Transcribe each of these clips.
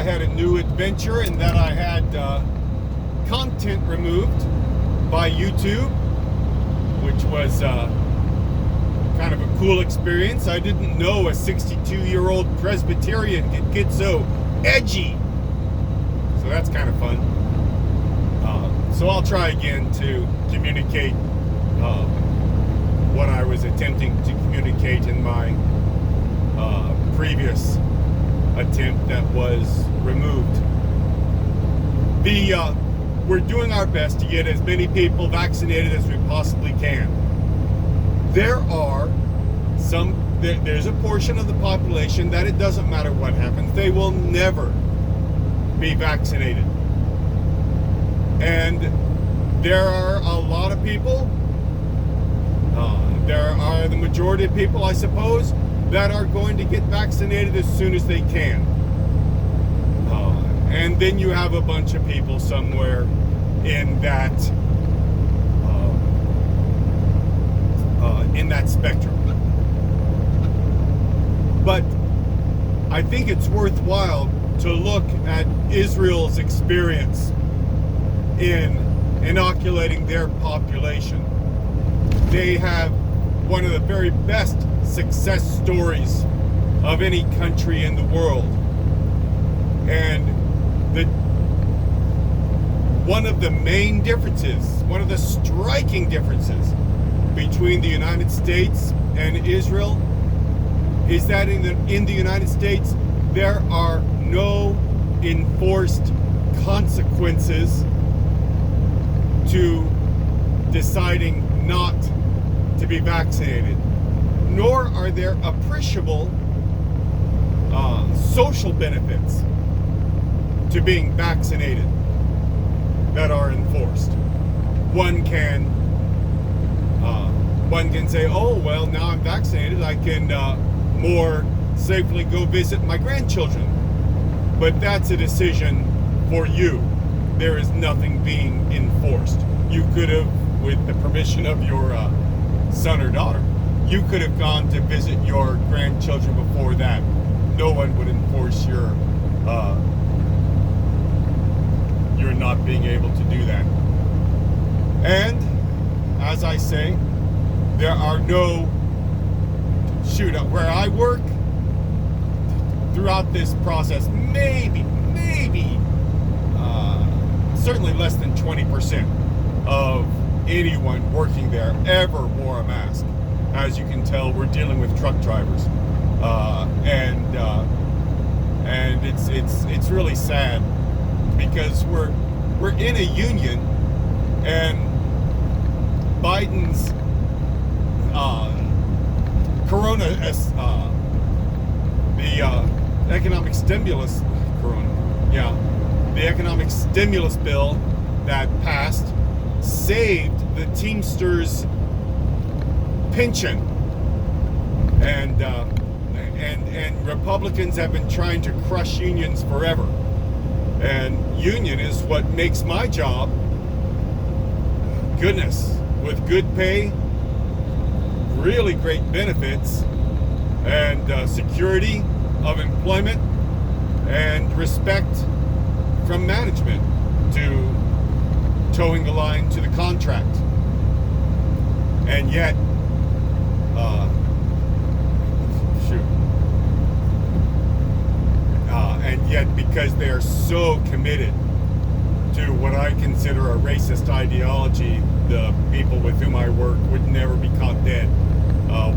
had a new adventure in that I had content removed by YouTube, which was kind of a cool experience. I didn't know a 62-year-old Presbyterian could get so edgy. So that's kind of fun. So I'll try again to communicate what I was attempting to communicate in my previous attempt that was removed. We're doing our best to get as many people vaccinated as we possibly can. There's a portion of the population that it doesn't matter what happens, they will never be vaccinated. And there are a lot of people, there are the majority of people, I suppose, that are going to get vaccinated as soon as they can. And then you have a bunch of people somewhere in that spectrum. But I think it's worthwhile to look at Israel's experience in inoculating their population. They have one of the very best success stories of any country in the world. And one of the main differences, one of the striking differences between the United States and Israel is that in the United States there are no enforced consequences to deciding not to be vaccinated, nor are there appreciable social benefits to being vaccinated that are enforced. One can say, oh, well, now I'm vaccinated, I can more safely go visit my grandchildren. But that's a decision for you. There is nothing being enforced. You could have, with the permission of your son or daughter, you could have gone to visit your grandchildren before that. No one would enforce your not being able to do that. And as I say, there are no where I work throughout this process, maybe certainly less than 20% of anyone working there ever wore a mask. As you can tell, we're dealing with truck drivers, and it's really sad because we're in a union, and Biden's the economic stimulus bill that passed saved the Teamsters pension, and Republicans have been trying to crush unions forever. And union is what makes my job, goodness, with good pay, really great benefits, and security of employment, and respect from management to towing the line to the contract. And yet, because they are so committed to what I consider a racist ideology, the people with whom I work would never be caught dead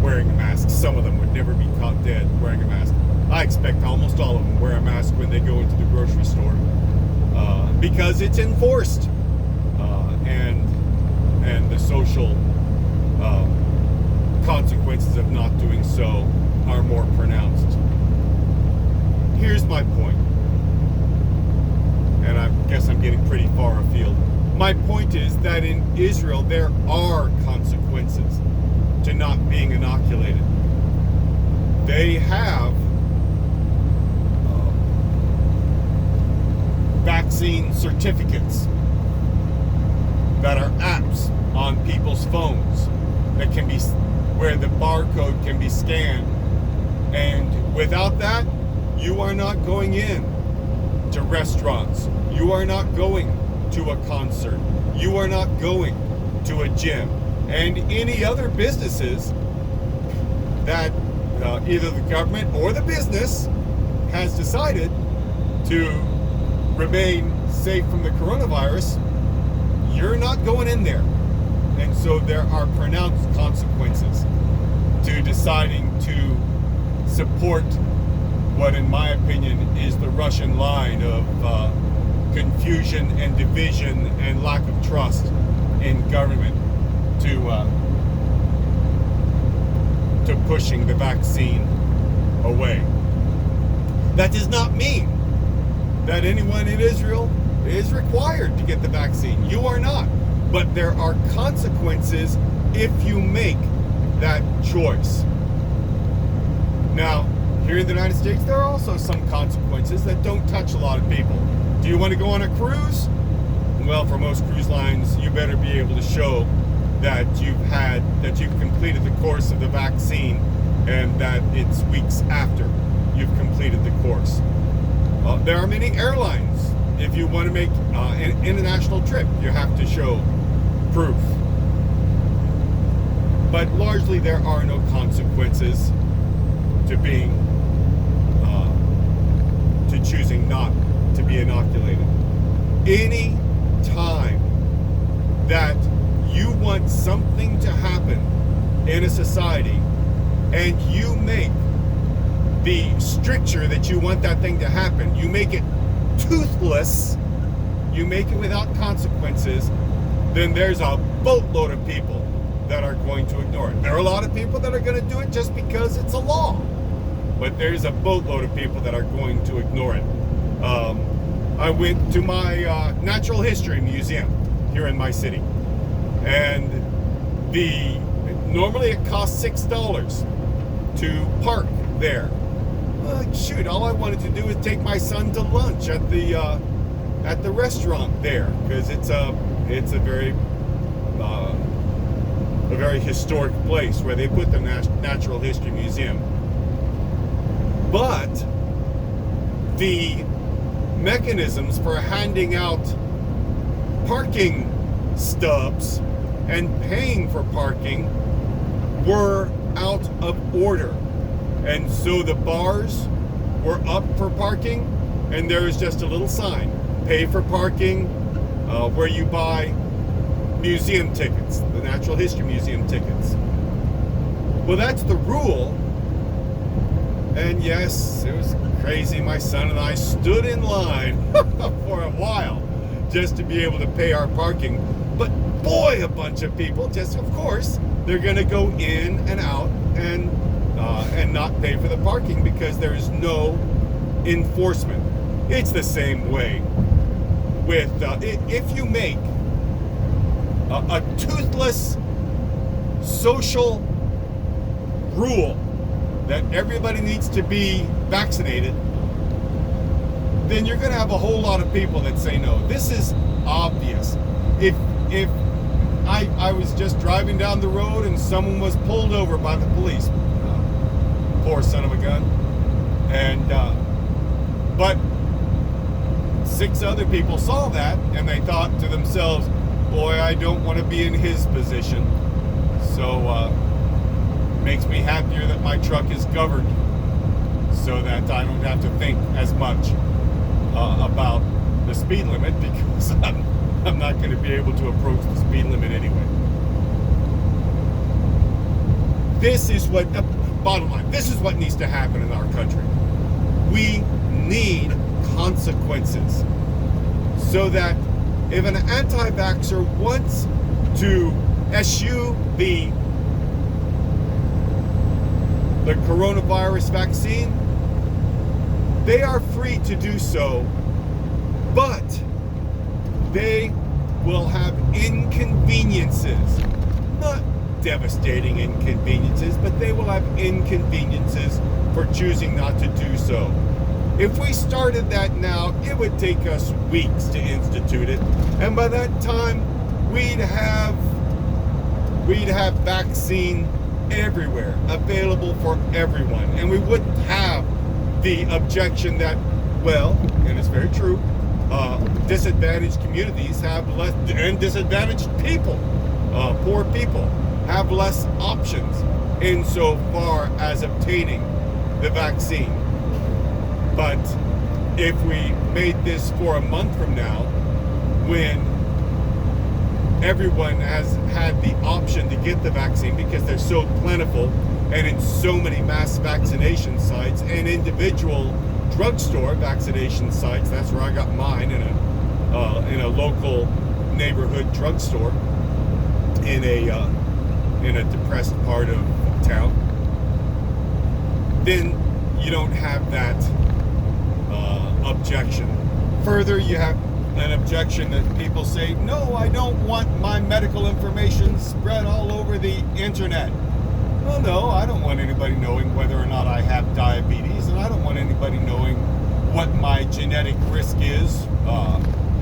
wearing a mask. Some of them would never be caught dead wearing a mask. I expect almost all of them wear a mask when they go into the grocery store because it's enforced, and the social consequences of not doing so are more pronounced. Here's my point, and I guess I'm getting pretty far afield. My point is that in Israel there are consequences to not being inoculated. They have vaccine certificates that are apps on people's phones that can be, where the barcode can be scanned, and without that you are not going in. to restaurants. You are not going to a concert. You are not going to a gym. And any other businesses that either the government or the business has decided to remain safe from the coronavirus, you're not going in there. And so there are pronounced consequences to deciding to support what, in my opinion, is the Russian line of confusion and division and lack of trust in government to pushing the vaccine away. That does not mean that anyone in Israel is required to get the vaccine. You are not. But there are consequences if you make that choice. Now, here in the United States, there are also some consequences that don't touch a lot of people. Do you want to go on a cruise? Well, for most cruise lines, you better be able to show that you've completed the course of the vaccine and that it's weeks after you've completed the course. There are many airlines. If you want to make an international trip, you have to show proof. But largely, there are no consequences to choosing not to be inoculated. Any time that you want something to happen in a society and you make the stricture that you want that thing to happen, you make it toothless, you make it without consequences, then there's a boatload of people that are going to ignore it. There are a lot of people that are going to do it just because it's a law, but there's a boatload of people that are going to ignore it. I went to my natural history museum here in my city, and normally it costs $6 to park there. Shoot, all I wanted to do was take my son to lunch at the restaurant there, because it's a very historic place where they put the Natural History Museum. But the mechanisms for handing out parking stubs and paying for parking were out of order. And so the bars were up for parking, and there was just a little sign, pay for parking, where you buy museum tickets, the Natural History Museum tickets. Well, that's the rule. And yes, it was crazy. My son and I stood in line for a while just to be able to pay our parking. But boy, a bunch of people just, of course, they're going to go in and out and not pay for the parking because there is no enforcement. It's the same way with if you make a toothless social rule that everybody needs to be vaccinated, then you're going to have a whole lot of people that say no. This is obvious. If I was just driving down the road and someone was pulled over by the police, poor son of a gun, and but 6 other people saw that and they thought to themselves, boy, I don't want to be in his position, so makes me happier that my truck is governed so that I don't have to think as much about the speed limit, because I'm not going to be able to approach the speed limit anyway. This is what, bottom line, this is what needs to happen in our country. We need consequences so that if an anti-vaxxer wants to eschew the coronavirus vaccine, they are free to do so, but they will have inconveniences. Not devastating inconveniences, but they will have inconveniences for choosing not to do so. If we started that now, it would take us weeks to institute it, and by that time we'd have vaccine everywhere, available for everyone, and we wouldn't have the objection that, well, and it's very true, disadvantaged communities have less, and disadvantaged people, poor people, have less options insofar as obtaining the vaccine. But if we made this for a month from now, when everyone has had the option to get the vaccine because they're so plentiful and in so many mass vaccination sites and individual drugstore vaccination sites, that's where I got mine, in a local neighborhood drugstore in a depressed part of town, then you don't have that objection. Further, you have an objection that people say, no, I don't want my medical information spread all over the internet. Well, no, I don't want anybody knowing whether or not I have diabetes, and I don't want anybody knowing what my genetic risk is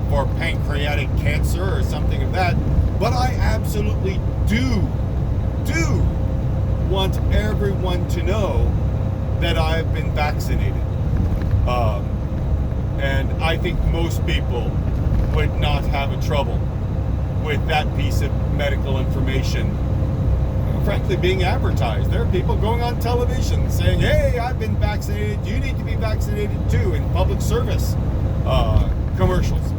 for pancreatic cancer or something of that. But I absolutely do want everyone to know that I have been vaccinated. And I think most people would not have a trouble with that piece of medical information, frankly, being advertised. There are people going on television saying, hey, I've been vaccinated, you need to be vaccinated too, in public service commercials.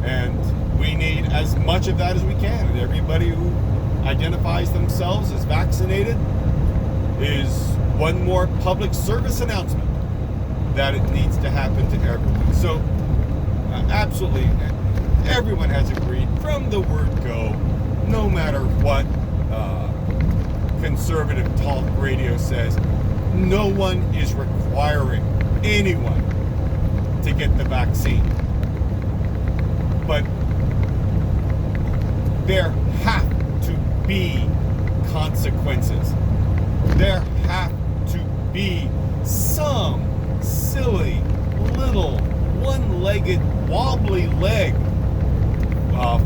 And we need as much of that as we can. And everybody who identifies themselves as vaccinated is one more public service announcement that it needs to happen to everyone. So absolutely, everyone has agreed from the word go, no matter what conservative talk radio says, no one is requiring anyone to get the vaccine. But there have to be consequences. There have to be some silly little one-legged wobbly leg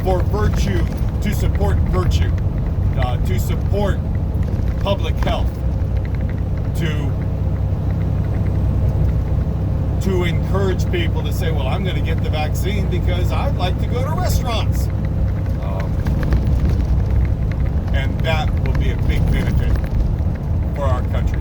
for virtue, to support virtue, to support public health, to encourage people to say, well, I'm going to get the vaccine because I'd like to go to restaurants. And that will be a big benefit for our country.